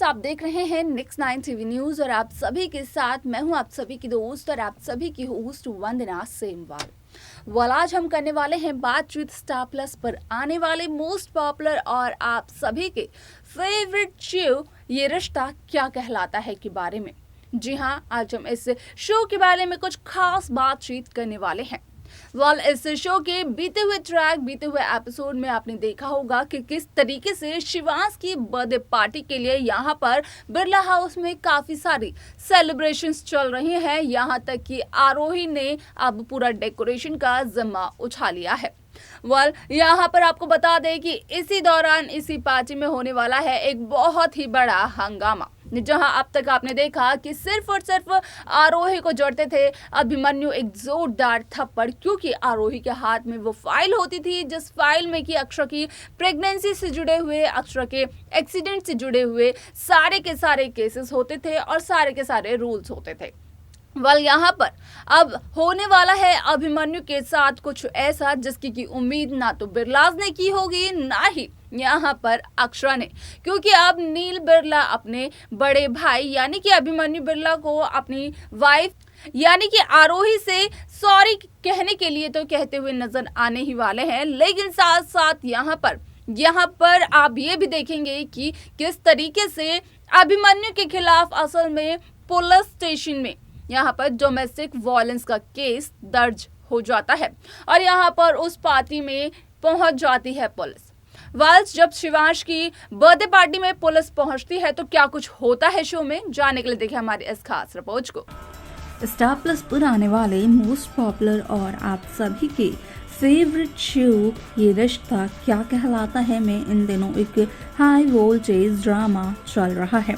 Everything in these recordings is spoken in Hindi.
फ्रेंड्स, आप देख रहे हैं नेक्स्ट 9 टीवी न्यूज और आप सभी के साथ मैं हूं आप सभी की दोस्त और आप सभी की होस्ट वंदना सेमवाल। आज हम करने वाले हैं बातचीत स्टार प्लस पर आने वाले मोस्ट पॉपुलर और आप सभी के फेवरेट शो ये रिश्ता क्या कहलाता है के बारे में। जी हाँ, आज हम इस शो के बारे में कुछ खास बातचीत करने वाले हैं। इस शो के बीते हुए एपिसोड में आपने देखा होगा कि किस तरीके से शिवांश की बर्थडे पार्टी के लिए यहाँ पर बिरला हाउस में काफी सारी सेलिब्रेशंस चल रही हैं। यहाँ तक कि आरोही ने अब पूरा डेकोरेशन का जिम्मा उठा लिया है। यहाँ पर आपको बता दें कि इसी पार्टी में होने वाला है एक बहुत ही बड़ा हंगामा, जहां अब तक आपने देखा कि सिर्फ और सिर्फ आरोही को जोड़ते थे अभिमन्यु एक जोरदार थप्पड़, क्योंकि आरोही के हाथ में वो फाइल होती थी जिस फाइल में कि अक्षरा की प्रेगनेंसी से जुड़े हुए, अक्षरा के एक्सीडेंट से जुड़े हुए सारे के सारे केसेस होते थे और सारे के सारे रूल्स होते थे। यहाँ पर अब होने वाला है अभिमन्यु के साथ कुछ ऐसा जिसकी की उम्मीद ना तो बिरलाज ने की होगी ना ही यहाँ पर अक्षरा ने, क्योंकि अब नील बिरला अपने बड़े भाई यानी कि अभिमन्यु बिरला को अपनी वाइफ यानी कि आरोही से सॉरी कहने के लिए तो कहते हुए नजर आने ही वाले हैं। लेकिन साथ साथ यहाँ पर आप ये भी देखेंगे कि किस तरीके से अभिमन्यु के खिलाफ असल में पुलिस स्टेशन में यहाँ पर डोमेस्टिक वायलेंस का केस दर्ज हो जाता है और यहाँ पर उस पार्टी में पहुंच जाती है पुलिस। जब शिवांश की बर्थडे पार्टी में पुलिस पहुंचती है तो क्या कुछ होता है शो में, जानने के लिए देखिए हमारी इस खास रिपोर्ट को। स्टार प्लस पर आने वाले मोस्ट पॉपुलर और आप सभी के फेवरेट शो ये रिश्ता क्या कहलाता है में इन दिनों एक हाई वोल्टेज ड्रामा चल रहा है।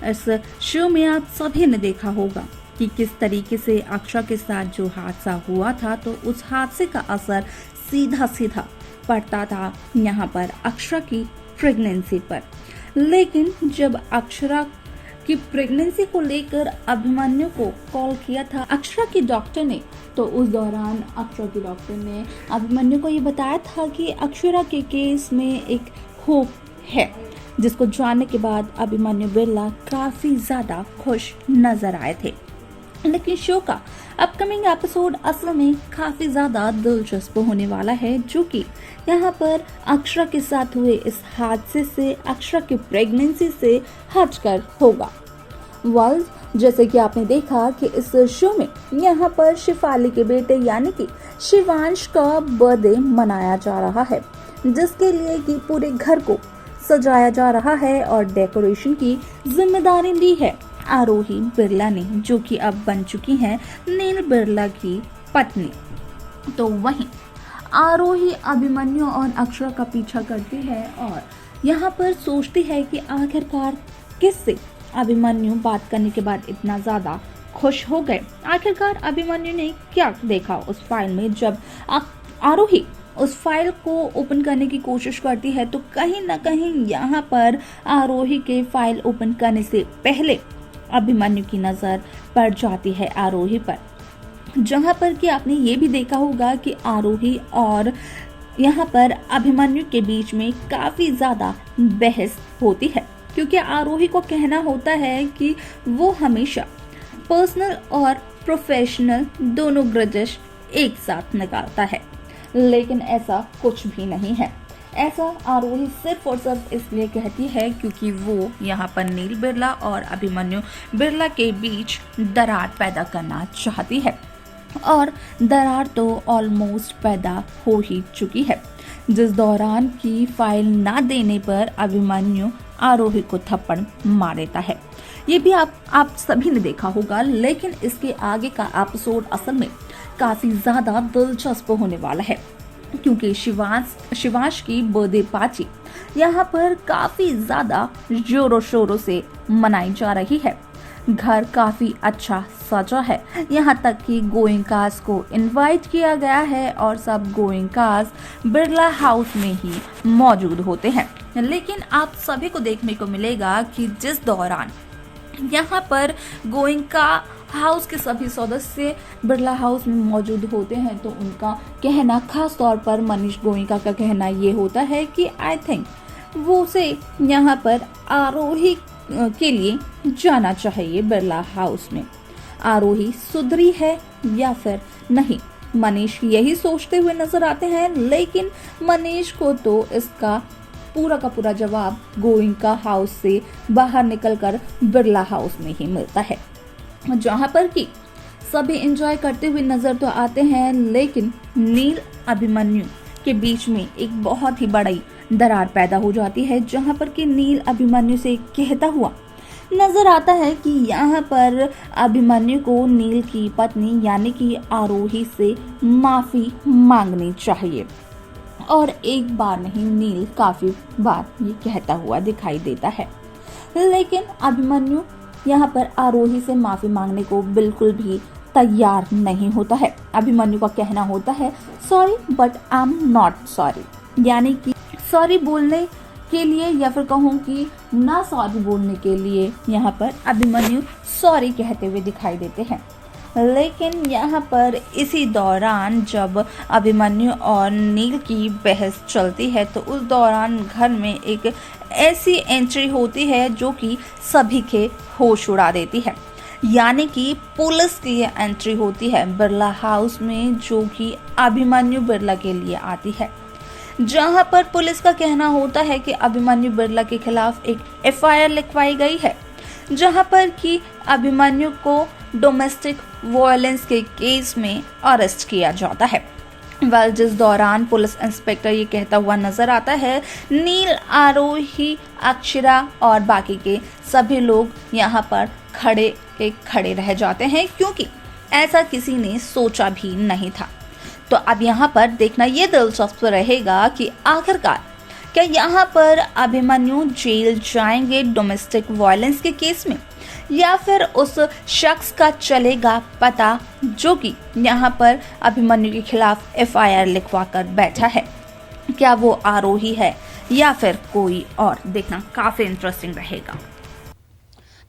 इस शो में आप सभी ने देखा होगा कि किस तरीके से अक्षरा के साथ जो हादसा हुआ था, तो उस हादसे का असर सीधा पड़ता था यहाँ पर अक्षरा की प्रेगनेंसी पर। लेकिन जब अक्षरा की प्रेगनेंसी को लेकर अभिमन्यु को कॉल किया था अक्षरा की डॉक्टर ने, तो उस दौरान अक्षरा की डॉक्टर ने अभिमन्यु को ये बताया था कि अक्षरा के केस में एक होप है, जिसको जानने के बाद अभिमन्यु बिरला काफी ज्यादा खुश नजर आए थे। लेकिन शो का अपकमिंग एपिसोड असल में काफी ज्यादा दिलचस्प होने वाला है, जो कि यहाँ पर अक्षरा के साथ हुए इस हादसे से, अक्षरा की प्रेगनेंसी से हटकर होगा। जैसे कि आपने देखा कि इस शो में यहाँ पर शिफाली के बेटे यानी कि शिवांश का बर्थडे मनाया जा रहा है, जिसके लिए कि पूरे घर को सजाया जा रहा है और डेकोरेशन की जिम्मेदारी ली है आरोही बिरला ने, जो कि अब बन चुकी हैं नील बिरला की पत्नी। तो वहीं आरोही अभिमन्यु और अक्षरा का पीछा करती है और यहाँ पर सोचती है कि आखिरकार किससे अभिमन्यु बात करने के बाद इतना ज्यादा खुश हो गए। आखिरकार अभिमन्यु ने क्या देखा उस फाइल में। जब आरोही उस फाइल को ओपन करने की कोशिश करती है तो कहीं ना कहीं यहाँ पर आरोही के फाइल ओपन करने से पहले अभिमन्यु की नजर पड़ जाती है आरोही पर, जहाँ पर कि आपने ये भी देखा होगा कि आरोही और यहाँ पर अभिमन्यु के बीच में काफी ज्यादा बहस होती है, क्योंकि आरोही को कहना होता है कि वो हमेशा पर्सनल और प्रोफेशनल दोनों ग्रजेस एक साथ निकालता है, लेकिन ऐसा कुछ भी नहीं है। ऐसा आरोही सिर्फ और सिर्फ इसलिए कहती है क्योंकि वो यहाँ पर नील बिरला और अभिमन्यु बिरला के बीच दरार पैदा करना चाहती है, और दरार तो ऑलमोस्ट पैदा हो ही चुकी है, जिस दौरान की फाइल ना देने पर अभिमन्यु आरोही को थप्पड़ मार देता है। ये भी आप सभी ने देखा होगा। लेकिन इसके आगे का एपिसोड असल में काफी ज्यादा दिलचस्प होने वाला है, क्योंकि शिवांश की बर्थडे पार्टी यहाँ पर काफी ज्यादा जोरों शोरों से मनाई जा रही है। घर काफी अच्छा सजा है, यहाँ तक कि गोइंकास को इनवाइट किया गया है और सब गोइंकास बिरला हाउस में ही मौजूद होते हैं। लेकिन आप सभी को देखने को मिलेगा कि जिस दौरान यहाँ पर गोइंका हाउस के सभी सदस्य बिरला हाउस में मौजूद होते हैं, तो उनका कहना, खास तौर पर मनीष गोइंका का कहना ये होता है कि आई थिंक वो उसे यहाँ पर आरोही के लिए जाना चाहिए बिरला हाउस में। आरोही सुधरी है या फिर नहीं, मनीष यही सोचते हुए नजर आते हैं, लेकिन मनीष को तो इसका पूरा का पूरा जवाब गोइंका हाउस से बाहर निकलकर बिरला हाउस में ही मिलता है, जहां पर कि सभी एंजॉय करते हुए नजर तो आते हैं, लेकिन नील अभिमन्यु के बीच में एक बहुत ही बड़ी दरार पैदा हो जाती है, जहां पर कि नील अभिमन्यु से कहता हुआ नजर आता है कि यहाँ पर अभिमन्यु को नील की पत्नी यानी कि आरोही से माफी मांगनी चाहिए। और एक बार नहीं, नील काफी बार ये कहता हुआ दिखाई देता है, लेकिन अभिमन्यु यहाँ पर आरोही से माफी मांगने को बिल्कुल भी तैयार नहीं होता है। अभिमन्यु का कहना होता है sorry but I am not sorry, यानी कि सॉरी बोलने के लिए या फिर कहूँ कि ना सॉरी बोलने के लिए यहाँ पर अभिमन्यु सॉरी कहते हुए दिखाई देते हैं। लेकिन यहाँ पर इसी दौरान जब अभिमन्यु और नील की बहस चलती है तो उस दौरान घर में एक ऐसी एंट्री होती है जो कि सभी के होश उड़ा देती है, यानी कि पुलिस की ये एंट्री होती है बिरला हाउस में, जो कि अभिमन्यु बिरला के लिए आती है, जहां पर पुलिस का कहना होता है कि अभिमन्यु बिरला के खिलाफ एक एफआईआर लिखवाई गई है, जहां पर कि अभिमन्यु को डोमेस्टिक वायलेंस के केस में अरेस्ट किया जाता है। जिस दौरान पुलिस इंस्पेक्टर ये कहता हुआ नजर आता है, नील, आरोही, अक्षरा और बाकी के सभी लोग यहाँ पर खड़े रह जाते हैं, क्योंकि ऐसा किसी ने सोचा भी नहीं था। तो अब यहाँ पर देखना ये दिलचस्प रहेगा कि आखिरकार क्या यहाँ पर अभिमन्यु जेल जाएंगे डोमेस्टिक वायलेंस के केस में, या फिर उस शख्स का चलेगा पता जो कि यहाँ पर अभिमन्यु के खिलाफ एफआईआर लिखवा कर बैठा है। क्या वो आरोही है या फिर कोई और, देखना काफी इंटरेस्टिंग रहेगा।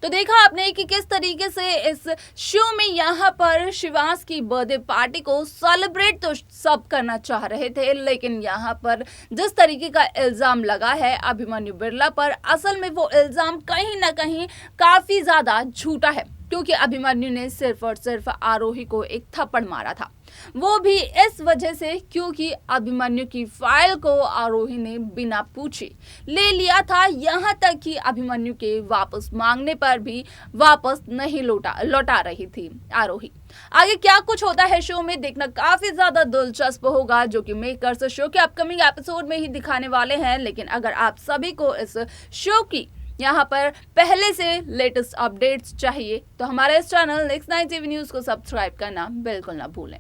तो देखा आपने कि किस तरीके से इस शो में यहाँ पर शिवांश की बर्थडे पार्टी को सेलिब्रेट तो सब करना चाह रहे थे, लेकिन यहाँ पर जिस तरीके का इल्जाम लगा है अभिमन्यु बिरला पर, असल में वो इल्जाम कहीं ना कहीं काफी ज्यादा झूठा है, क्योंकि अभिमन्यु ने सिर्फ और सिर्फ आरोही को एक थप्पड़ मारा था, वो भी इस वजह से क्योंकि अभिमन्यु की फाइल को आरोही ने बिना पूछे ले लिया था, यहाँ तक कि अभिमन्यु के वापस मांगने पर भी वापस नहीं लौटा रही थी आरोही। आगे क्या कुछ होता है शो में देखना काफी ज्यादा दिलचस्प होगा, जो कि मेकर्स शो के अपकमिंग एपिसोड में ही दिखाने वाले हैं। लेकिन अगर आप सभी को इस शो की यहाँ पर पहले से लेटेस्ट अपडेट्स चाहिए तो हमारे इस चैनल नेक्स्ट 9 टीवी न्यूज़ को सब्सक्राइब करना बिल्कुल ना भूलें।